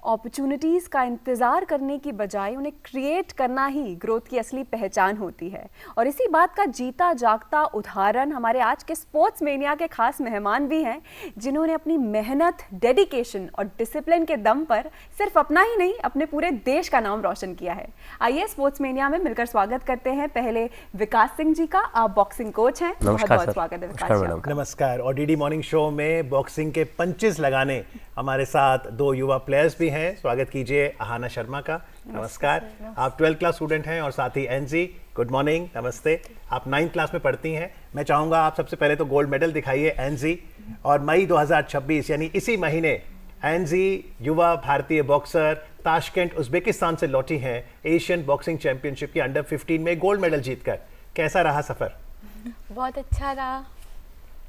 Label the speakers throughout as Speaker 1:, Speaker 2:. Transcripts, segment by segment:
Speaker 1: Opportunities का इंतज़ार करने की बजाय उन्हें क्रिएट करना ही ग्रोथ की असली पहचान होती है। और इसी बात का जीता जागता उदाहरण हमारे आज के स्पोर्ट्स मेनिया के खास मेहमान भी हैं, जिन्होंने अपनी मेहनत, डेडिकेशन और डिसिप्लिन के दम पर सिर्फ अपना ही नहीं, अपने पूरे देश का नाम रोशन किया है। आइए स्पोर्ट्स मेनिया में मिलकर स्वागत करते हैं पहले विकास सिंह जी का। आप बॉक्सिंग कोच हैं, बहुत बहुत स्वागत है विकास जी आपका।
Speaker 2: नमस्कार। और डीडी मॉर्निंग शो में बॉक्सिंग के पंचेस लगाने हमारे साथ दो युवा प्लेयर्स भी हैं। स्वागत कीजिए अहाना शर्मा का। नमस्कार। आप 12th क्लास स्टूडेंट हैं और साथ ही एनजी, गुड मॉर्निंग, नमस्ते। आप 9th क्लास में पढ़ती हैं। मैं चाहूँगा आप सबसे पहले तो गोल्ड मेडल दिखाइए एनजी। और मई 2026 यानी इसी महीने एनजी युवा भारतीय बॉक्सर ताशकेंट उज्बेकिस्तान से लौटी हैं एशियन बॉक्सिंग चैंपियनशिप की अंडर 15 में गोल्ड मेडल जीतकर। कैसा रहा सफर?
Speaker 3: बहुत अच्छा रहा।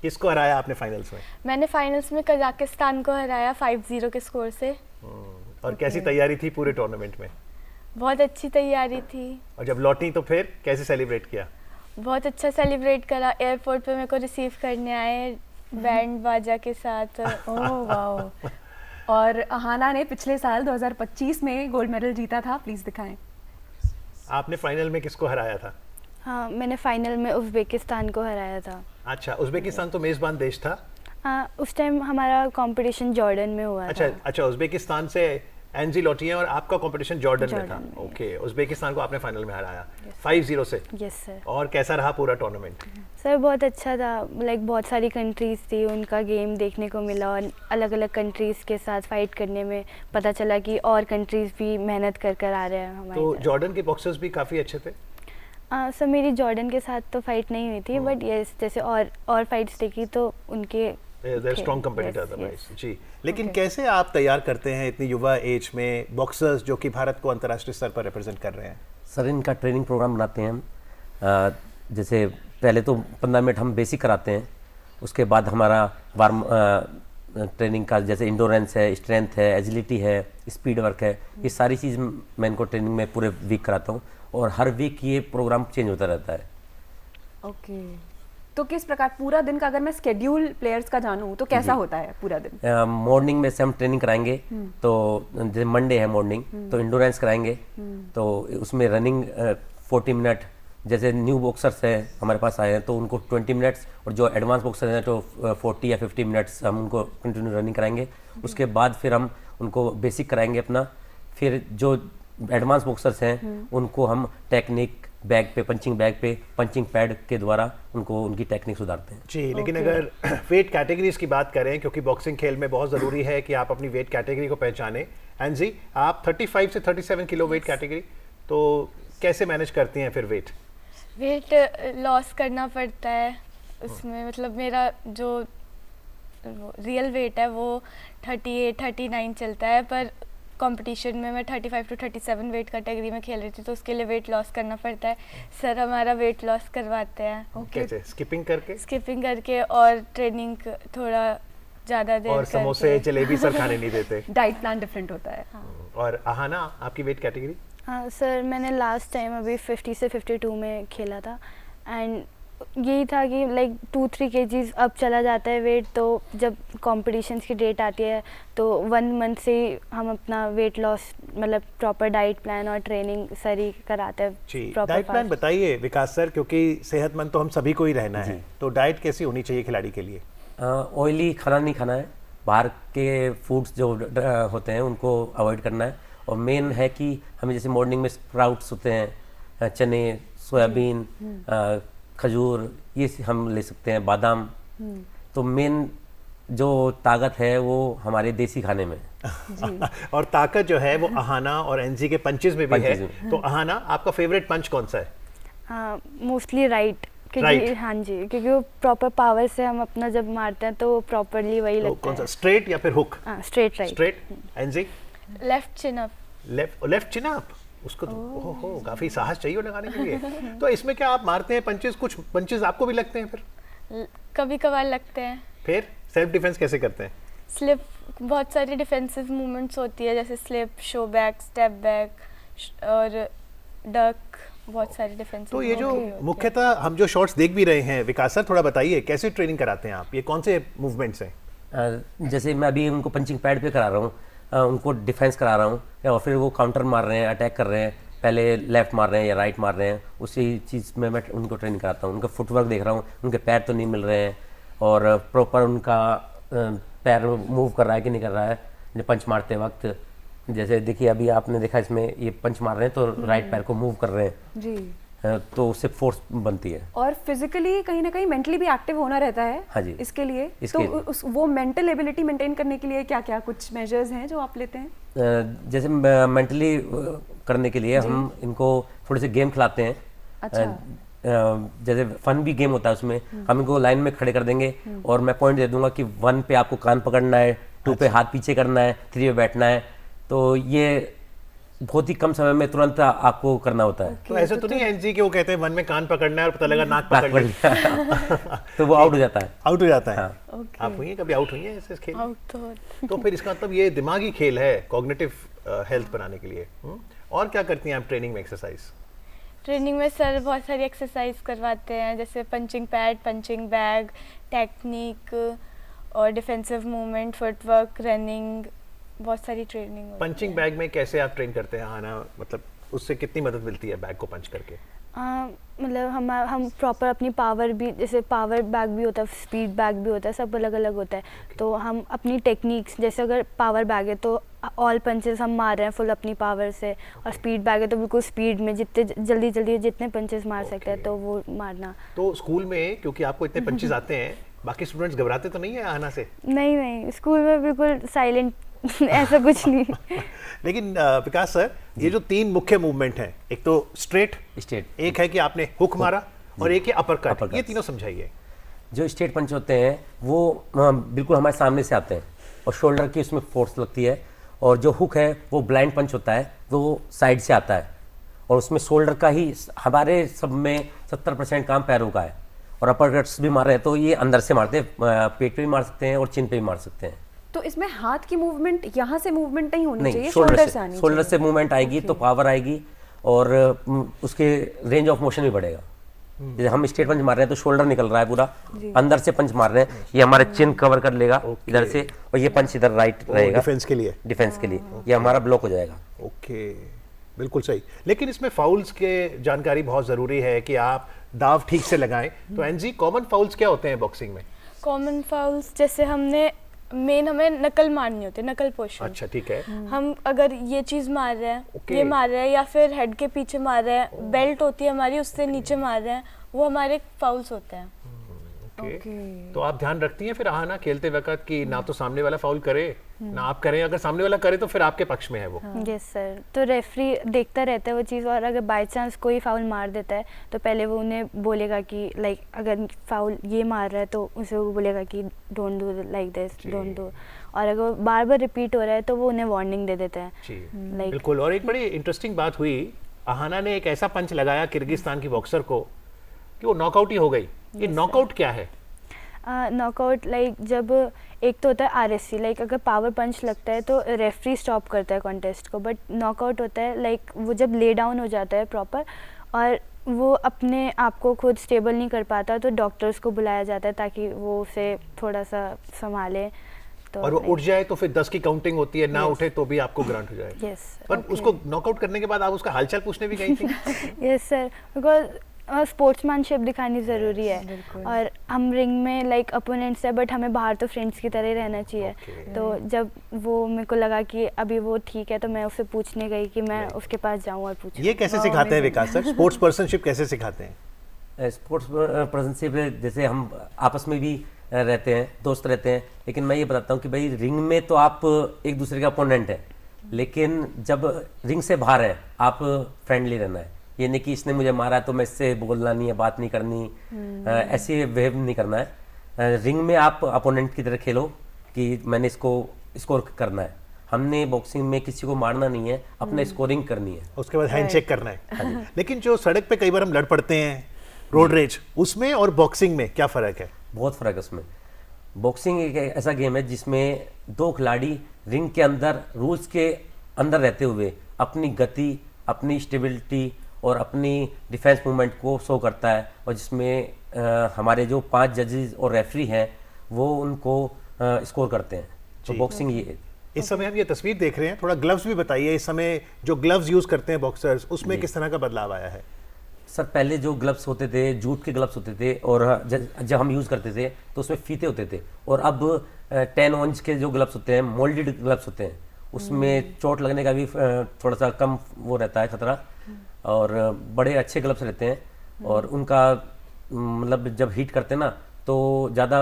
Speaker 2: किसको हराया आपने फाइनल्स में?
Speaker 3: मैंने फाइनल्स में कजाकिस्तान को हराया 5-0 के स्कोर से।
Speaker 2: और कैसी तैयारी थी पूरे टूर्नामेंट में?
Speaker 3: बहुत अच्छी तैयारी थी।
Speaker 2: और जब लौटी तो फिर कैसे सेलिब्रेट किया?
Speaker 3: बहुत अच्छा सेलिब्रेट करा। एयरपोर्ट पे मेरे को रिसीव करने आए बैंड बाजा के साथ।
Speaker 1: Oh wow. और अहाना ने पिछले साल 2025 में गोल्ड मेडल जीता था, प्लीज दिखाएं।
Speaker 2: आपने फाइनल में किसको हराया था?
Speaker 3: हाँ, मैंने फाइनल में उज्बेकिस्तान को हराया था।
Speaker 2: अच्छा, उज्बेकिस्तान तो मेजबान देश था।
Speaker 3: उस टाइम हमारा कंपटीशन जॉर्डन में हुआ था।
Speaker 2: अच्छा, उज्बेकिस्तान से एनजी लौटी है और आपका कंपटीशन जॉर्डन में था। ओके, उज्बेकिस्तान को आपने फाइनल में हराया 5-0 से।
Speaker 3: Yes sir.
Speaker 2: और कैसा रहा पूरा टूर्नामेंट?
Speaker 3: सर बहुत अच्छा था। लाइक बहुत सारी कंट्रीज थी, उनका गेम देखने को मिला और अलग अलग कंट्रीज के साथ फाइट करने में पता चला कि और कंट्रीज भी मेहनत कर कर आ रहे हैं हमारे।
Speaker 2: तो जॉर्डन के बॉक्सर्स भी काफ़ी अच्छे थे?
Speaker 3: सर मेरी जॉर्डन के साथ तो फाइट नहीं हुई थी, बट यस जैसे और फाइट्स देखी तो उनके
Speaker 2: स्ट्रॉन्ग कंपटीटर अदरवाइज। जी, लेकिन कैसे आप तैयार करते हैं इतनी युवा एज में बॉक्सर्स जो कि भारत को अंतर्राष्ट्रीय स्तर पर रिप्रेजेंट कर रहे हैं?
Speaker 4: सर इनका ट्रेनिंग प्रोग्राम बनाते हैं हम। जैसे पहले तो 15 मिनट हम बेसिक कराते हैं, उसके बाद हमारा वार्म ट्रेनिंग का जैसे इंडोरेंस है, स्ट्रेंथ है, एजिलिटी है, स्पीड वर्क है, ये सारी चीज़ मैं इनको ट्रेनिंग में पूरे वीक कराता हूँ और हर वीक ये प्रोग्राम चेंज होता रहता है।
Speaker 1: ओके, तो किस प्रकार पूरा दिन का, अगर मैं स्केड्यूल प्लेयर्स का जानूं तो कैसा होता है पूरा दिन?
Speaker 4: मॉर्निंग में से हम ट्रेनिंग कराएंगे, तो जैसे मंडे है मॉर्निंग तो इंडोरेंस कराएंगे, तो उसमें रनिंग 40 मिनट। जैसे न्यू बॉक्सर्स हैं हमारे पास आए हैं तो उनको 20 मिनट्स, और जो एडवांस बॉक्सर हैं तो 40 या 50 मिनट्स हम उनको कंटिन्यू रनिंग कराएंगे। उसके बाद फिर हम उनको बेसिक कराएंगे अपना। फिर जो एडवांस बॉक्सर्स हैं उनको हम टेक्निक बैग पे, पंचिंग बैग पे, पंचिंग पैड के द्वारा उनको उनकी टेक्निक सुधारते हैं।
Speaker 2: जी, लेकिन अगर वेट कैटेगरीज की बात करें, क्योंकि बॉक्सिंग खेल में बहुत ज़रूरी है कि आप अपनी वेट कैटेगरी को पहचानें। एनजी, आप 35 से 37 किलो वेट कैटेगरी, तो कैसे मैनेज करती हैं फिर वेट
Speaker 3: लॉस करना पड़ता है उसमें। मतलब मेरा जो रियल वेट है वो 38-39 चलता है, पर कंपटीशन में मैं 35 to 37 वेट कैटेगरी में खेल रही थी, तो उसके लिए वेट लॉस करना पड़ता है। सर हमारा वेट लॉस करवाते हैं।
Speaker 2: कैसे? स्किपिंग करके
Speaker 3: और ट्रेनिंग थोड़ा ज़्यादा देर
Speaker 2: और समोसे जलेबी सर खाने नहीं देते।
Speaker 1: डाइट प्लान डिफरेंट होता है।
Speaker 2: और अहाना, आपकी वेट कैटेगरी?
Speaker 3: हाँ सर, मैंने लास्ट टाइम अभी 50 से 52 में खेला था, एंड यही था कि लाइक 2-3 kgs अब चला जाता है वेट। तो जब कॉम्पिटिशन्स की डेट आती है तो 1 मंथ से हम अपना वेट लॉस, मतलब प्रॉपर डाइट प्लान और ट्रेनिंग सर ही कराते हैं।
Speaker 2: जी, डाइट प्लान बताइए विकास सर, क्योंकि सेहतमंद तो हम सभी को ही रहना है, तो डाइट कैसी होनी चाहिए खिलाड़ी के लिए?
Speaker 4: ऑयली खाना नहीं खाना है, बाहर के फूड्स जो होते हैं उनको अवॉइड करना है। और मेन है कि हमें जैसे मॉर्निंग में स्प्राउट्स होते हैं, चने, सोयाबीन, खजूर, ये हम ले सकते हैं, बादाम। तो मेन जो ताकत है वो हमारे देसी खाने में
Speaker 2: और ताकत जो है वो अहाना और एनजी के पंचेस में भी है। तो अहाना, आपका फेवरेट पंच कौन सा है?
Speaker 3: मोस्टली राइट, क्योंकि हाँ जी, क्योंकि वो प्रॉपर पावर से हम अपना जब मारते हैं तो प्रॉपरली वही लगता है।
Speaker 2: कौन सा, स्ट्रेट या फिर hook?
Speaker 3: Straight right.
Speaker 2: Straight. Angie?
Speaker 3: Left chin up.
Speaker 2: Left chin up, उसको तो ओहो काफी साहस चाहिए लगाने के लिए। तो इसमें क्या आप मारते हैं पंचेस? कुछ पंचेस आपको भी लगते हैं फिर?
Speaker 3: कभी कभार लगते हैं।
Speaker 2: फिर सेल्फ डिफेंस कैसे करते हैं?
Speaker 3: स्लिप, बहुत सारी डिफेंसिव मूवमेंट्स होती है, जैसे slip, show back, step back और डक, बहुत सारी डिफेंसिव।
Speaker 2: तो ये जो मुख्यतः हम जो शॉट्स देख भी रहे हैं, विकास सर थोड़ा बताइए कैसे ट्रेनिंग कराते हैं आप? ये कौन से मूवमेंट्स हैं?
Speaker 4: जैसे मैं अभी उनको पंचिंग पैड पे करा रहा हूँ, उनको डिफेंस करा रहा हूँ, या फिर वो काउंटर मार रहे हैं, अटैक कर रहे हैं, पहले लेफ्ट मार रहे हैं या राइट मार रहे हैं, उसी चीज़ में मैं उनको ट्रेनिंग कराता हूँ। उनका फुटवर्क देख रहा हूँ, उनके पैर तो नहीं मिल रहे हैं और प्रॉपर उनका पैर मूव कर रहा है कि नहीं कर रहा है जो पंच मारते वक्त। जैसे देखिए अभी आपने देखा इसमें ये पंच मार रहे हैं तो राइट पैर को मूव कर रहे हैं
Speaker 1: जी,
Speaker 4: तो उससे फोर्स बनती है।
Speaker 1: और फिजिकली कहीं ना कहीं मेंटली भी एक्टिव होना रहता है।
Speaker 4: हाँ जी,
Speaker 1: इसके लिए
Speaker 4: इसके
Speaker 1: तो वो मेंटल एबिलिटी मेंटेन करने के लिए क्या क्या कुछ मेजर्स हैं जो आप लेते हैं?
Speaker 4: जैसे मेंटली करने के लिए हम इनको थोड़े से गेम खिलाते हैं।
Speaker 1: अच्छा।
Speaker 4: जैसे फन भी गेम होता है उसमें, हम इनको लाइन में खड़े कर देंगे और मैं पॉइंट दे दूंगा कि 1 पे आपको कान पकड़ना है, 2 पे हाथ पीछे करना है, 3 पे बैठना है। तो ये बहुत ही कम समय में तुरंत आपको करना होता है।
Speaker 2: तो ऐसे तो नहीं एनजी कि वो कहते हैं 1 में कान पकड़ना है और पता लगा नाक पकड़ लिया
Speaker 4: तो वो आउट हो जाता है।
Speaker 2: आउट हो जाता है।
Speaker 4: हाँ।
Speaker 2: आप हुई हैं कभी आउट हुई हैं ऐसे खेल?
Speaker 3: आउट तो
Speaker 2: तो फिर इसका मतलब ये दिमागी खेल है कॉग्निटिव हेल्थ बनाने के लिए। और क्या करती हैं आप ट्रेनिंग में एक्सरसाइज?
Speaker 3: ट्रेनिंग में सर बहुत सारी एक्सरसाइज करवाते हैं, जैसे punching pad, punching bag, technique और डिफेंसिव मूवमेंट, फुटवर्क, रनिंग, बहुत सारी ट्रेनिंग होती है।
Speaker 2: पंचिंग बैग में कैसे आप ट्रेन करते हैं आना, मतलब उससे कितनी मदद मिलती है बैग को पंच करके?
Speaker 5: मतलब हम प्रॉपर अपनी पावर भी, जैसे पावर बैग भी होता है, स्पीड बैग भी होता है, सब अलग अलग होता है। तो हम अपनी टेक्निक्स, जैसे अगर पावर बैग है तो ऑल पंचेस हम मार रहे हैं फुल अपनी पावर से, और स्पीड बैग है तो बिल्कुल स्पीड में जितने जल्दी जल्दी जितने पंचेस मार सकते हैं तो वो मारना।
Speaker 2: तो स्कूल में क्योंकि आपको इतने पंचेस आते हैं, बाकी स्टूडेंट्स घबराते तो नहीं है आना से?
Speaker 5: नहीं, स्कूल में बिल्कुल साइलेंट ऐसा कुछ नहीं।
Speaker 2: लेकिन विकास सर, ये जो 3 मुख्य मूवमेंट हैं, एक तो स्ट्रेट, एक है कि आपने हुक मारा और एक है अपरकट, ये तीनों समझाइए।
Speaker 4: जो स्ट्रेट पंच होते हैं वो बिल्कुल हमारे सामने से आते हैं और शोल्डर की उसमें फोर्स लगती है, और जो हुक है वो ब्लाइंड पंच होता है, वो साइड से आता है और उसमें शोल्डर का ही, हमारे सब में 70% काम पैरों का है। और अपरकट्स भी मार रहे हैं तो ये अंदर से मारते हैं, पेट पे भी मार सकते हैं और चिन पे भी मार सकते हैं।
Speaker 1: तो इसमें हाथ की मूवमेंट यहाँ से मूवमेंट नहीं होनी चाहिए,
Speaker 4: शोल्डर
Speaker 1: से आनी
Speaker 4: शोल्डर
Speaker 1: चाहिए।
Speaker 4: से मूवमेंट आएगी तो पावर आएगी और उसके रेंज ऑफ मोशन भी बढ़ेगा। जैसे हम स्ट्रेट पंच मार रहे हैं तो शोल्डर निकल रहा है पूरा, अंदर से पंच मार रहे हैं, ये हमारा चिन कवर कर लेगा इधर से, और ये पंच इधर राइट रहेगा
Speaker 2: डिफेंस के लिए,
Speaker 4: ये हमारा ब्लॉक हो जाएगा।
Speaker 2: ओके, बिल्कुल सही। लेकिन इसमें फाउल्स के जानकारी बहुत जरूरी है कि आप दाव ठीक से लगाएं। तो एनजी, कॉमन फाउल्स क्या होते हैं बॉक्सिंग में?
Speaker 3: कॉमन फाउल्स जैसे हमें नकल मारनी होती है, नकल पोजीशन।
Speaker 2: अच्छा, ठीक है।
Speaker 3: हम अगर ये चीज मार रहे हैं,
Speaker 2: Okay.
Speaker 3: ये मार रहे हैं, या फिर हेड के पीछे मार रहे हैं, बेल्ट होती है हमारी उससे नीचे मार रहे हैं, वो हमारे फाउल्स होते हैं।
Speaker 2: ओके। तो आप ध्यान रखती हैं फिर आना खेलते वक्त कि ना तो सामने वाला फाउल करे ना आप करें, अगर सामने वाला करे तो फिर आपके पक्ष में है वो?
Speaker 5: Yes sir. तो रेफरी देखता रहता है वो चीज़, और अगर बाय चांस कोई फाउल मार देता है तो पहले वो उन्हें बोलेगा कि लाइक अगर फाउल ये मार रहा है तो उसे वो बोलेगा कि don't do like this, don't do. और अगर बार बार रिपीट हो रहा है तो वो उन्हें वार्निंग दे देते हैं।
Speaker 2: लाइक बिल्कुल। और एक बड़ी इंटरेस्टिंग बात हुई, आहाना ने एक ऐसा पंच लगाया किर्गिस्तान की बॉक्सर को कि वो नॉकआउट ही हो गई। ये नॉकआउट क्या है?
Speaker 5: नॉकआउट लाइक जब एक तो होता है आरएससी, लाइक अगर पावर पंच लगता है तो रेफरी स्टॉप करता है कॉन्टेस्ट को, बट नॉकआउट होता है लाइक वो जब ले डाउन हो जाता है प्रॉपर और वो अपने आप को खुद स्टेबल नहीं कर पाता तो डॉक्टर्स को बुलाया जाता है ताकि वो उसे थोड़ा सा संभाले। तो
Speaker 2: और वो उठ जाए तो फिर 10 की काउंटिंग होती है, ना उठे तो भी आपको ग्रांट हो जाए।
Speaker 5: यस।
Speaker 2: पर उसको नॉकआउट करने के बाद आप उसका हालचाल पूछने भी गई थी?
Speaker 5: यस सर, बिकॉज स्पोर्ट्समैनशिप दिखानी ज़रूरी है। और हम रिंग में लाइक अपोनेंट्स है बट हमें बाहर तो फ्रेंड्स की तरह ही रहना चाहिए। तो जब वो मेरे को लगा कि अभी वो ठीक है तो मैं उससे पूछने गई कि मैं उसके पास जाऊं और पूछूं।
Speaker 2: ये कैसे सिखाते हैं विकास सर, स्पोर्ट्स पर्सनशिप कैसे सिखाते हैं?
Speaker 4: स्पोर्ट्स पर्सनशिप जैसे हम आपस में भी रहते हैं, दोस्त रहते हैं, लेकिन मैं ये बताता हूँ कि भाई रिंग में तो आप एक दूसरे का अपोनेंट है, लेकिन जब रिंग से बाहर है आप फ्रेंडली रहना है। ये नहीं कि इसने मुझे मारा तो मैं इससे बोलना नहीं है, बात नहीं करनी, ऐसे वेव नहीं करना है। रिंग में आप अपोनेंट की तरह खेलो कि मैंने इसको स्कोर करना है। हमने बॉक्सिंग में किसी को मारना नहीं है, अपने स्कोरिंग करनी है,
Speaker 2: उसके बाद हैंडशेक करना है। लेकिन जो सड़क पे कई बार हम लड़ पड़ते हैं, रोड रेज, उसमें और बॉक्सिंग में क्या फर्क है?
Speaker 4: बहुत फर्क है उसमें। बॉक्सिंग एक ऐसा गेम है जिसमें 2 खिलाड़ी रिंग के अंदर रूल्स के अंदर रहते हुए अपनी गति, अपनी स्टेबिलिटी और अपनी डिफेंस मूवमेंट को शो करता है, और जिसमें हमारे जो 5 जजेस और रेफरी हैं वो उनको स्कोर करते हैं। तो बॉक्सिंग ये
Speaker 2: इस समय हम ये तस्वीर देख रहे हैं, थोड़ा ग्लव्स भी बताइए। इस समय जो ग्लव्स यूज करते हैं बॉक्सर्स, उसमें किस तरह का बदलाव आया है?
Speaker 4: सर पहले जो ग्लव्स होते थे जूट के ग्लव्स होते थे, और जब हम यूज़ करते थे तो उसमें फीते होते थे, और अब 10 ऑंच के जो ग्लव्स होते हैं, मोल्डेड ग्लव्स होते हैं, उसमें चोट लगने का भी थोड़ा सा कम वो रहता है खतरा, और बड़े अच्छे ग्लव्स रहते हैं, और उनका मतलब जब हीट करते हैं ना तो ज़्यादा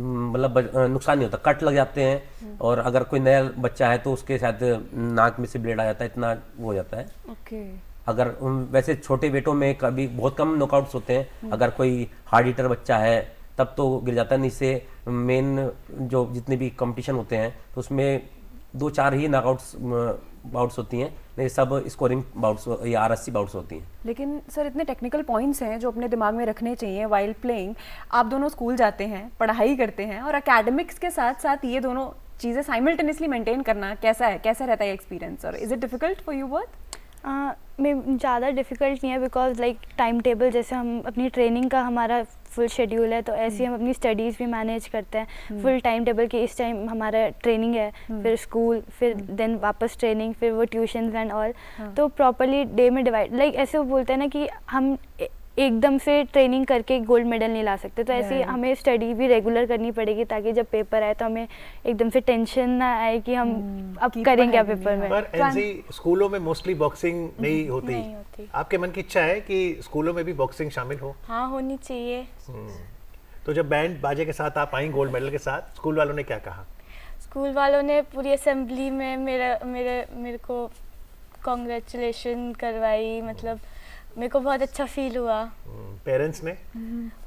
Speaker 4: मतलब नुकसान नहीं होता, कट लग जाते हैं, और अगर कोई नया बच्चा है तो उसके साथ नाक में से ब्लेड आ जाता है, इतना वो हो जाता है।
Speaker 1: ओके।
Speaker 4: अगर वैसे छोटे वेटों में कभी बहुत कम नॉकआउट्स होते हैं, अगर कोई हार्ड हिटर बच्चा है तब तो गिर जाता है, नहीं से मेन जो जितने भी कंपटीशन होते हैं तो उसमें 2-4 ही नॉकआउट्स बाउट्स होती हैं, नहीं सब स्कोरिंग बाउट्स या RSC बाउट्स होती हैं।
Speaker 1: लेकिन सर इतने टेक्निकल पॉइंट्स हैं जो अपने दिमाग में रखने चाहिए वाइल प्लेइंग। आप दोनों स्कूल जाते हैं, पढ़ाई करते हैं, और एकेडमिक्स के साथ साथ ये दोनों चीज़ें साइमल्टेनियसली मेंटेन करना कैसा रहता है एक्सपीरियंस, और is it difficult for you both?
Speaker 5: में ज़्यादा डिफ़िकल्ट नहीं है, बिकॉज लाइक टाइम टेबल जैसे हम अपनी ट्रेनिंग का हमारा फुल शेड्यूल है, तो ऐसे ही हम अपनी स्टडीज़ भी मैनेज करते हैं फुल टाइम टेबल के। इस टाइम हमारा ट्रेनिंग है, फिर स्कूल, फिर देन वापस ट्रेनिंग, फिर वो ट्यूशन्स एंड ऑल, तो प्रॉपरली डे में डिवाइड, लाइक ऐसे वो बोलते हैं ना कि हम एकदम से ट्रेनिंग करके गोल्ड मेडल नहीं ला सकते, तो ऐसे हमें स्टडी भी रेगुलर करनी पड़ेगी ताकि जब पेपर आए तो हमें एकदम से टेंशन ना आए कि हम अब करेंगे क्या पेपर में।
Speaker 2: पर एनजी स्कूलों में मोस्टली बॉक्सिंग नहीं होती।
Speaker 3: नहीं होती।
Speaker 2: आपके मन की इच्छा है कि स्कूलों में भी बॉक्सिंग शामिल हो?
Speaker 3: हाँ, होनी चाहिए।
Speaker 2: तो जब बैंड बाजे के साथ आप आई गोल्ड मेडल के साथ, स्कूल वालों ने क्या कहा?
Speaker 3: स्कूल वालों ने पूरी असेंबली में मेरे को कॉन्ग्रेचुलेशन करवाई, मतलब मेरे को बहुत अच्छा फील हुआ।
Speaker 2: पेरेंट्स ने?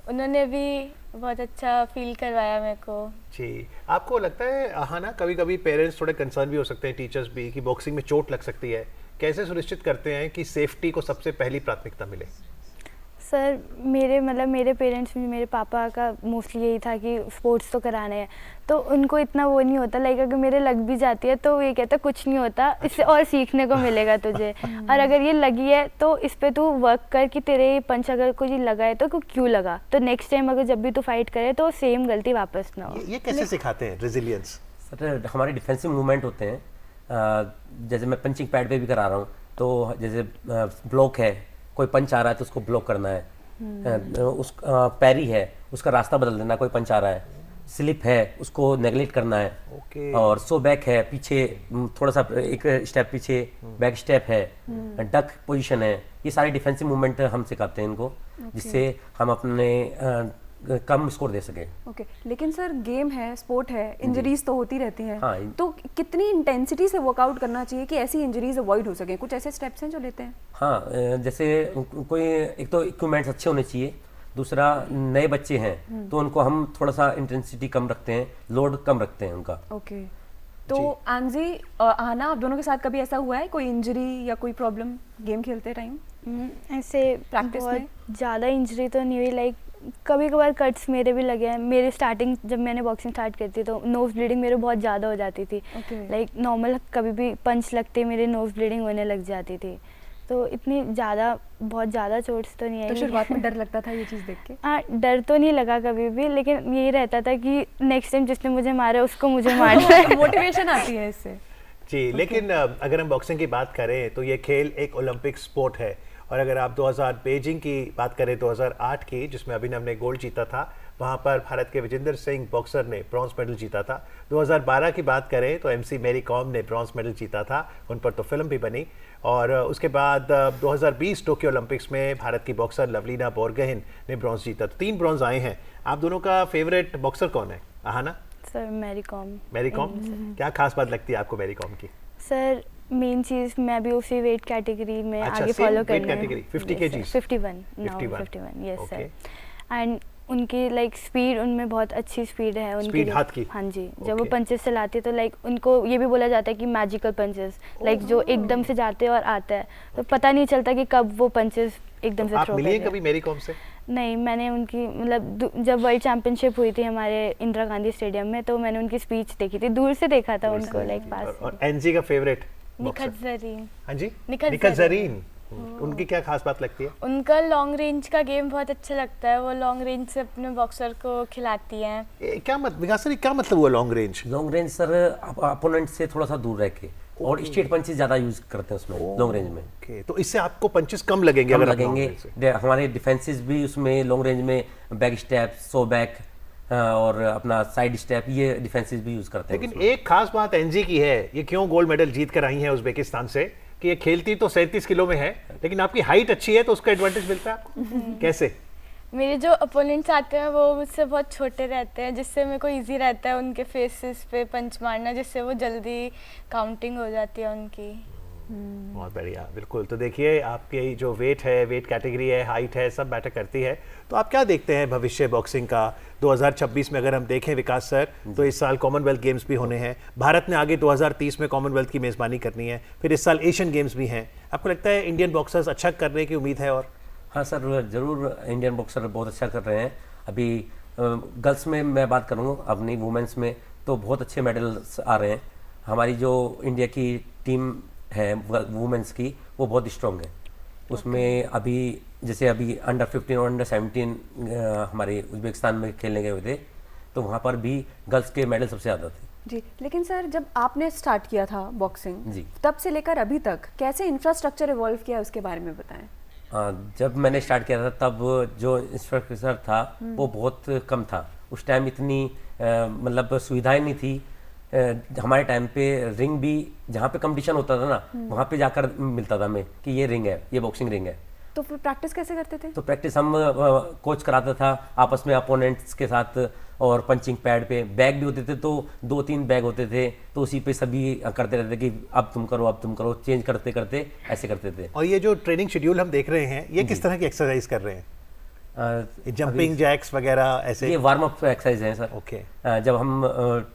Speaker 3: उन्होंने भी बहुत अच्छा फील करवाया मेरे को।
Speaker 2: जी, आपको लगता है हाँ ना, कभी कभी पेरेंट्स थोड़े कंसर्न भी हो सकते हैं, टीचर्स भी, कि बॉक्सिंग में चोट लग सकती है, कैसे सुनिश्चित करते हैं कि सेफ्टी को सबसे पहली प्राथमिकता मिले?
Speaker 5: सर मेरे पेरेंट्स भी, मेरे पापा का मोस्टली यही था कि स्पोर्ट्स तो कराने हैं, तो उनको इतना वो नहीं होता, लाइक अगर मेरे लग भी जाती है तो ये कहता कुछ नहीं होता, इससे और सीखने को मिलेगा तुझे, और अगर ये लगी है तो इस पे तू वर्क कर कि तेरे पंच अगर कोई लगा है तो क्यों लगा, तो नेक्स्ट टाइम अगर जब भी तू फाइट करे तो सेम गलती वापस ना हो।
Speaker 2: ये कैसे सिखाते हैं रेजिलियंस?
Speaker 4: सर हमारे डिफेंसिव मूवमेंट होते हैं, जैसे मैं पंचिंग पैड पे भी करा रहा हूँ, तो जैसे ब्लॉक है, कोई पंच आ रहा है तो उसको ब्लॉक करना है, उस पैरी है उसका रास्ता बदल देना, कोई पंच आ रहा है, स्लिप है उसको नेगलेक्ट करना है, और सो बैक है पीछे थोड़ा सा एक स्टेप पीछे, बैक स्टेप है, डक पोजीशन है, ये सारे डिफेंसिव मूवमेंट हम सिखाते हैं इनको, जिससे हम अपने कम स्कोर दे सके।
Speaker 1: ओके, लेकिन सर गेम है, स्पोर्ट है, इंजरीज तो होती रहती हैं,
Speaker 4: हाँ,
Speaker 1: तो कितनी इंटेंसिटी से वर्कआउट करना चाहिए कि ऐसी इंजरीज अवॉइड हो सके? कुछ ऐसे स्टेप्स हैं जो लेते हैं?
Speaker 4: हाँ, जैसे कोई एक तो इक्विपमेंट्स अच्छे होने चाहिए, दूसरा नए बच्चे हैं तो उनको हम थोड़ा सा इंटेंसिटी कम रखते हैं, लोड कम रखते हैं उनका।
Speaker 1: ओके, तो आंजी आना, आप दोनों के साथ कभी ऐसा हुआ है कोई इंजरी या कोई प्रॉब्लम गेम खेलते टाइम?
Speaker 5: ऐसे
Speaker 1: प्रैक्टिस में
Speaker 5: ज़्यादा इंजरी तो नहीं हुई, लाइक कभी कभार कट्स मेरे भी लगे हैं। मेरे स्टार्टिंग जब मैंने बॉक्सिंग स्टार्ट की थी तो नोज ब्लीडिंग मेरे बहुत ज़्यादा हो जाती थी, लाइक नॉर्मल कभी भी पंच लगते मेरे नोज ब्लीडिंग होने लग जाती थी, तो इतनी ज़्यादा बहुत ज़्यादा चोट्स तो नहीं आई।
Speaker 1: तो शुरुआत में डर लगता था ये चीज़ देख के?
Speaker 5: हाँ, डर तो नहीं लगा कभी भी, लेकिन यही रहता था कि नेक्स्ट टाइम जिसने मुझे मारा उसको मुझे मारना है।
Speaker 1: मोटिवेशन आती है इससे।
Speaker 2: जी, लेकिन अगर हम बॉक्सिंग की बात करें तो ये खेल एक ओलंपिक स्पोर्ट है, और अगर आप 2000 बीजिंग की बात करें, 2008 की, जिसमें अभिनव ने गोल्ड जीता था, वहाँ पर भारत के विजेंद्र सिंह बॉक्सर ने ब्रॉन्ज मेडल जीता था। 2012 की बात करें तो MC मैरी कॉम ने ब्रॉन्ज मेडल जीता था, उन पर तो फिल्म भी बनी। और उसके बाद 2020 टोक्यो ओलंपिक्स में भारत की बॉक्सर लवलीना बोरगोहेन ने ब्रॉन्ज जीता। तो 3 ब्रॉन्ज आए हैं। आप दोनों का फेवरेट बॉक्सर कौन है? आहाना?
Speaker 5: सर मैरी कॉम।
Speaker 2: मैरी कॉम? क्या खास बात लगती है आपको मैरी कॉम की?
Speaker 5: सर मेन चीज़ मैं भी उसी वेट कैटेगरी में
Speaker 2: अच्छा,
Speaker 5: आगे फॉलो करना है।
Speaker 2: Category 50 kgs?
Speaker 5: 51 now 51, yes sir. And उनकी लाइक स्पीड, उनमें बहुत अच्छी स्पीड है उनकी,
Speaker 2: स्पीड हाथ की?
Speaker 5: हाँ जी, जब वो पंचेस चलाते हैं तो लाइक उनको ये भी बोला जाता है कि मैजिकल पंचेस, लाइक जो एकदम से जाते हैं और आता है, तो पता नहीं चलता कि कब वो पंचेस एकदम से
Speaker 2: आप
Speaker 5: थ्रो
Speaker 2: मिली हैं
Speaker 5: करें।
Speaker 2: कभी मैरी कॉम से?
Speaker 5: नहीं, मैंने उनकी मतलब जब वर्ल्ड चैंपियनशिप हुई थी हमारे इंदिरा गांधी स्टेडियम में, तो मैंने उनकी स्पीच देखी थी, दूर से देखा था उनको, लाइक पास।
Speaker 2: और एनजी का फेवरेट
Speaker 3: निखत जरीन।
Speaker 2: हाँ जी,
Speaker 3: निखत
Speaker 2: निखत जरीन। उनकी क्या खास बात लगती है?
Speaker 3: उनका लॉन्ग रेंज का गेम बहुत अच्छा लगता है, वो लॉन्ग रेंज से अपने बॉक्सर को खिलाती हैं।
Speaker 2: क्या विकास सर, क्या मतलब हुआ long range?
Speaker 4: Long range sir opponent से थोड़ा सा दूर रह के और स्ट्रेट पंचेस ज़्यादा यूज करते हैं उसमें लॉन्ग रेंज में।
Speaker 2: ओके, तो इससे आपको पंचेस कम लगेंगे?
Speaker 4: कम
Speaker 2: अगर आप long
Speaker 4: लगेंगे।
Speaker 2: range से?
Speaker 4: हमारे डिफेंसेस भी उसमें लॉन्ग रेंज में बैक स्टेप, सो बैक और अपना साइड स्टेप, ये डिफेंसेस भी यूज करते हैं।
Speaker 2: लेकिन एक खास बात एनजी की है, ये क्यों गोल्ड मेडल जीत कर आई है उज्बेकिस्तान से, कि ये खेलती तो 37 किलो में है, लेकिन आपकी हाइट अच्छी है तो उसका एडवांटेज मिलता है आपको। कैसे?
Speaker 3: मेरे जो अपोनेंट्स आते हैं वो मुझसे बहुत छोटे रहते हैं, जिससे मेरे को इजी रहता है उनके फेसेस पे पंच मारना, जिससे वो जल्दी काउंटिंग हो जाती है उनकी।
Speaker 2: बहुत बढ़िया, बिल्कुल। तो देखिए, आपकी जो वेट है, वेट कैटेगरी है, हाइट है, सब मैटर करती है। तो आप क्या देखते हैं भविष्य बॉक्सिंग का 2026 में? अगर हम देखें विकास सर, तो इस साल कॉमनवेल्थ गेम्स भी होने हैं, भारत ने आगे 2030 में कॉमनवेल्थ की मेज़बानी करनी है, फिर इस साल एशियन गेम्स भी हैं। आपको लगता है इंडियन बॉक्सर्स अच्छा करने की उम्मीद है? और
Speaker 4: हाँ सर, ज़रूर इंडियन बॉक्सर बहुत अच्छा कर रहे हैं। अभी गर्ल्स में मैं बात करूँगा, अपनी वुमेंस में तो बहुत अच्छे मेडल्स आ रहे हैं। हमारी जो इंडिया की टीम है वुमेंस की, वो बहुत स्ट्रॉन्ग है। उसमें अभी जैसे अभी अंडर 15 और अंडर 17 हमारे उज्बेकिस्तान में खेलने गए हुए थे, तो वहाँ पर भी गर्ल्स के मेडल सबसे ज़्यादा थे।
Speaker 1: जी, लेकिन सर जब आपने स्टार्ट किया था बॉक्सिंग,
Speaker 4: जी,
Speaker 1: तब से लेकर अभी तक कैसे इंफ्रास्ट्रक्चर इवॉल्व किया है, उसके बारे में बताएं।
Speaker 4: जब मैंने स्टार्ट किया था तब जो इंफ्रास्ट्रक्चर था वो बहुत कम था। उस टाइम इतनी मतलब सुविधाएं नहीं थी। हमारे टाइम पे रिंग भी जहाँ पे कंपटीशन होता था ना, वहाँ पे जाकर मिलता था हमें कि ये रिंग है, ये बॉक्सिंग रिंग है।
Speaker 1: तो फिर प्रैक्टिस कैसे करते थे?
Speaker 4: तो प्रैक्टिस हम कोच कराता था आपस में अपोनेंट्स के साथ, और पंचिंग पैड पे बैग भी होते थे, तो 2-3 बैग होते थे, तो उसी पे सभी करते रहते कि अब तुम करो, अब तुम करो, चेंज करते करते ऐसे करते थे।
Speaker 2: और ये जो ट्रेनिंग शेड्यूल हम देख रहे हैं, ये किस तरह की एक्सरसाइज कर रहे हैं? जंपिंग जैक्स वगैरह ऐसे?
Speaker 4: ये वार्म अप एक्सरसाइज है सर।
Speaker 2: ओके।
Speaker 4: जब हम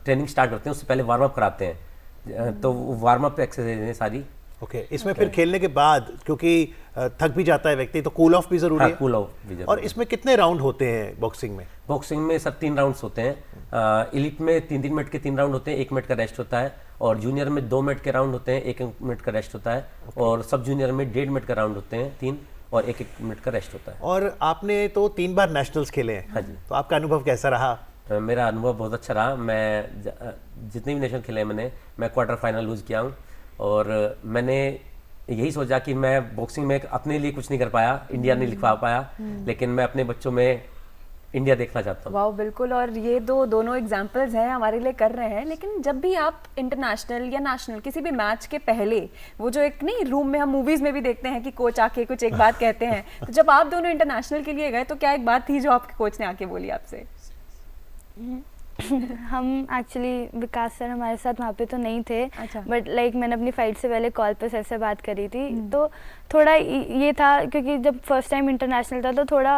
Speaker 4: ट्रेनिंग स्टार्ट करते हैं उससे पहले वार्म अप कराते हैं, तो वार्म अप एक्सरसाइज है सारी।
Speaker 2: ओके, इसमें फिर खेलने के बाद, क्योंकि थक भी जाता है व्यक्ति, तो कूल ऑफ भी जरूरी है?
Speaker 4: कूल ऑफ भी जरूरी।
Speaker 2: और इसमें कितने राउंड होते हैं बॉक्सिंग में?
Speaker 4: बॉक्सिंग में सर 3 राउंड्स होते हैं। एलिट में 3-3 मिनट के 3 राउंड होते हैं, 1 मिनट का रेस्ट होता है। और जूनियर में 2 मिनट के राउंड होते हैं, 1 मिनट का रेस्ट होता है। और सब जूनियर में 1.5 मिनट का राउंड होते हैं 3, और 1 मिनट का रेस्ट होता है।
Speaker 2: और आपने तो 3 बार नेशनल्स खेले हैं।
Speaker 4: हाँ जी।
Speaker 2: तो आपका अनुभव कैसा रहा?
Speaker 4: मेरा अनुभव बहुत अच्छा रहा। मैं जितने भी नेशनल खेले हैं मैं क्वार्टर फाइनल लूज किया हूँ। और मैंने यही सोचा कि मैं बॉक्सिंग में अपने लिए कुछ नहीं कर पाया, इंडिया नहीं लिखवा पाया, लेकिन मैं अपने बच्चों में इंडिया देखना चाहता हूँ।
Speaker 1: वाह, बिल्कुल। और ये दोनों एग्जांपल्स हैं, हमारे लिए कर रहे हैं। लेकिन जब भी आप इंटरनेशनल या नेशनल किसी भी मैच के पहले, वो जो एक नहीं रूम में हम मूवीज में भी देखते हैं कि कोच आके कुछ एक बात कहते हैं, तो जब आप दोनों इंटरनेशनल के लिए गए तो क्या एक बात थी जो आपके कोच ने आके बोली आपसे?
Speaker 5: हम एक्चुअली विकास सर हमारे साथ वहाँ पे तो नहीं थे,
Speaker 1: अच्छा।
Speaker 5: बट लाइक मैंने अपनी फाइट से पहले कॉल पे सर से बात करी थी, तो थोड़ा ये था क्योंकि जब फर्स्ट टाइम इंटरनेशनल था तो थोड़ा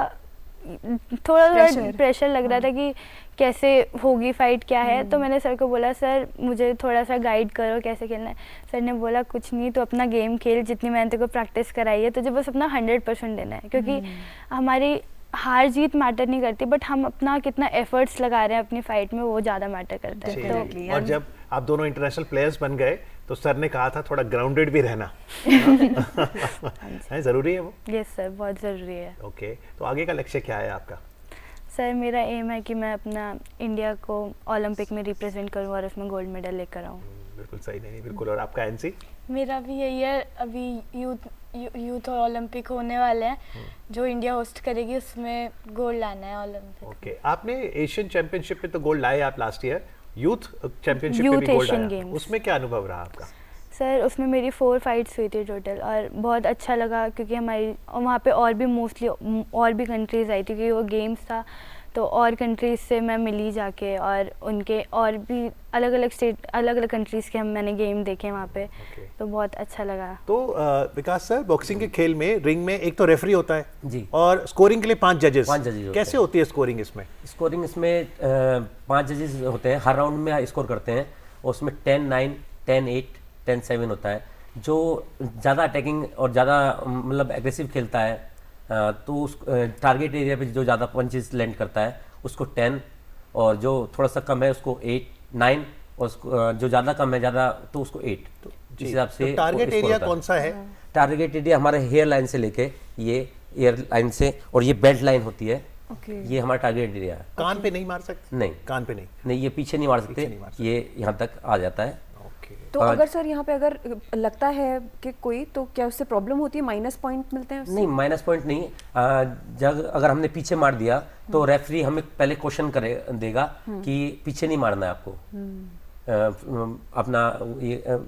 Speaker 5: प्रेशर लग रहा था कि कैसे होगी फाइट, क्या है। तो मैंने सर को बोला सर मुझे थोड़ा सा गाइड करो कैसे खेलना है। सर ने बोला कुछ नहीं, तो अपना गेम खेल, जितनी मैंने तेरे को प्रैक्टिस कराई है तुझे बस अपना 100% देना है, क्योंकि हमारी हार जीत मैटर नहीं करती, बट हम अपना कितना एफर्ट्स लगा रहे हैं अपनी फाइट में, वो ज़्यादा मैटर करता है।
Speaker 2: तो और जब आप दोनों इंटरनेशनल प्लेयर्स बन गए तो सर ने कहा था थोड़ा ग्राउंडेड भी रहना है, जरूरी है वो?
Speaker 5: यस सर, बहुत ज़रूरी है।
Speaker 2: ओके, तो आगे का लक्ष्य क्या है आपका?
Speaker 5: सर मेरा एम है कि मैं अपना इंडिया को ओलंपिक में रिप्रेजेंट करूं और उसमें गोल्ड मेडल लेकर आऊं।
Speaker 2: बिल्कुल सही, नहीं बिल्कुल। और आपका एनसी?
Speaker 3: मेरा भी यही है। अभी यूथ और ओलंपिक होने वाले हैं, जो इंडिया होस्ट करेगी उसमें गोल्ड लाना है ओलंपिक।
Speaker 2: ओके, आपने एशियन चैंपियनशिप में तो गोल्ड लाए आप लास्ट ईयर, यूथ चैंपियनशिप में भी गोल्ड आया, उसमें क्या अनुभव रहा आपका?
Speaker 5: सर उसमें मेरी 4 फाइट्स हुई थी टोटल, और बहुत अच्छा लगा क्योंकि हमारी वहाँ पे और भी मोस्टली और भी कंट्रीज़ आई थी, क्योंकि वो गेम्स था तो और कंट्रीज़ से मैं मिली जाके, और उनके और भी अलग अलग स्टेट, अलग अलग कंट्रीज़ के मैंने गेम देखे वहाँ पे। तो बहुत अच्छा लगा।
Speaker 2: तो विकास सर, बॉक्सिंग के खेल में रिंग में एक तो रेफरी होता है
Speaker 4: जी,
Speaker 2: और स्कोरिंग के लिए 5 जजेस।
Speaker 4: 5 जजेस
Speaker 2: कैसे होती है स्कोरिंग इसमें?
Speaker 4: स्कोरिंग इसमें 5 जजेस होते हैं, हर राउंड में स्कोर करते हैं। उसमें 10-9, 10-8, 10-7 होता है। जो ज़्यादा अटैकिंग और ज़्यादा मतलब एग्रेसिव खेलता है, तो उस टारगेट एरिया पे जो ज़्यादा पंचेस लैंड करता है उसको 10, और जो थोड़ा सा कम है उसको 8, 9, और जो ज़्यादा कम है ज़्यादा तो उसको 8।
Speaker 2: तो इस हिसाब से टारगेट एरिया कौन सा है?
Speaker 4: टारगेट एरिया हमारे हेयर लाइन से लेके ये ईयर लाइन से, और ये बेल्ट लाइन होती है,
Speaker 1: ओके
Speaker 4: ये हमारा टारगेट एरिया है।
Speaker 2: कान पे नहीं मार सकते?
Speaker 4: नहीं,
Speaker 2: कान पे नहीं।
Speaker 4: नहीं, ये पीछे नहीं मार सकते,
Speaker 2: नहीं मार सकते।
Speaker 4: ये यहाँ तक आ जाता है।
Speaker 2: ओके।
Speaker 1: तो अगर सर यहाँ पे अगर लगता है कि कोई, तो क्या उससे प्रॉब्लम होती है, माइनस पॉइंट मिलते हैं उससे?
Speaker 4: नहीं, माइनस पॉइंट नहीं। जब अगर हमने पीछे मार दिया तो रेफरी हमें पहले क्वेश्चन देगा कि पीछे नहीं मारना है आपको, अपना ये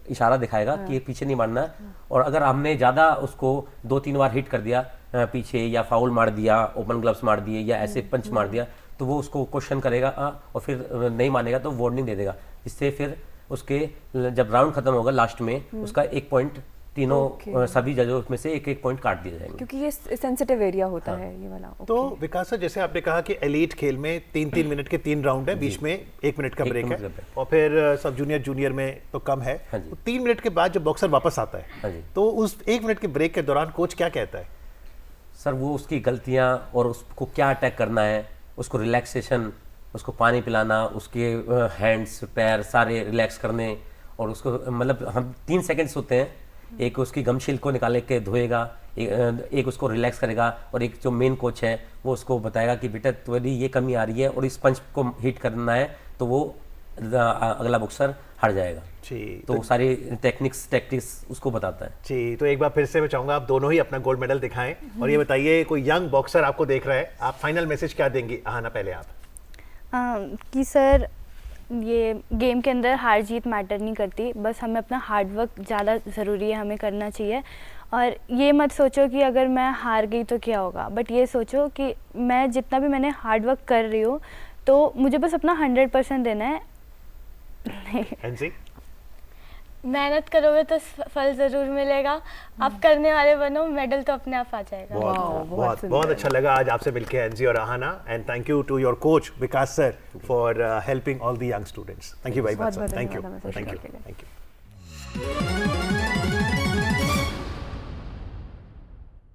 Speaker 4: इशारा दिखाएगा कि पीछे नहीं मारना है। और अगर हमने ज़्यादा उसको 2-3 बार हिट कर दिया पीछे, या फाउल मार दिया, ओपन ग्लव्स मार दिए, या ऐसे पंच मार दिया, तो वो उसको क्वेश्चन करेगा और फिर नहीं मानेगा तो वार्निंग दे देगा। इससे फिर उसके जब राउंड खत्म होगा लास्ट में, उसका 1 पॉइंट तीनों सभी जजों में से 1-1 पॉइंट काट दिए जाएंगे,
Speaker 1: क्योंकि ये सेंसिटिव एरिया होता है ये वाला।
Speaker 2: तो विकास सर, जैसे आपने कहा कि एलीट खेल में 3-3 मिनट के 3 राउंड है, बीच में 1 मिनट का ब्रेक है, और फिर सब जूनियर जूनियर में तो कम है। तो 3 मिनट के बाद जब बॉक्सर वापस आता है, तो उस 1 मिनट के ब्रेक के दौरान कोच क्या कहता है?
Speaker 4: सर वो उसकी गलतियां और उसको क्या अटैक करना है, उसको रिलैक्सेशन, उसको पानी पिलाना, उसके हैंड्स पैर सारे रिलैक्स करने, और उसको मतलब हम 3 सेकंड्स होते हैं, एक उसकी गमशील को निकाल के धोएगा, एक उसको रिलैक्स करेगा, और एक जो मेन कोच है वो उसको बताएगा कि बेटा तुम्हारी ये कमी आ रही है और इस पंच को हिट करना है, तो वो अगला बॉक्सर हार जाएगा। तो सारी टैक्टिक्स उसको बताता है।
Speaker 2: जी, तो एक बार फिर से मैं चाहूँगा आप दोनों ही अपना गोल्ड मेडल दिखाएं, और ये बताइए कोई यंग बॉक्सर आपको देख रहा है, आप फाइनल मैसेज क्या देंगी? आहाना, पहले आप।
Speaker 5: कि सर ये गेम के अंदर हार जीत मैटर नहीं करती, बस हमें अपना हार्ड वर्क ज़्यादा ज़रूरी है, हमें करना चाहिए। और ये मत सोचो कि अगर मैं हार गई तो क्या होगा, बट ये सोचो कि मैं जितना भी मैंने हार्ड वर्क कर रही हूँ, तो मुझे बस अपना 100% देना है।
Speaker 3: मेहनत करोगे तो फल जरूर मिलेगा, आप करने वाले बनो, मेडल तो अपने आप आ जाएगा।
Speaker 2: बहुत अच्छा लगा आज आपसे मिलके एनजी और Aahana, and thank you to your coach Vikas sir for helping all the young students. Thank you very much sir, thank you.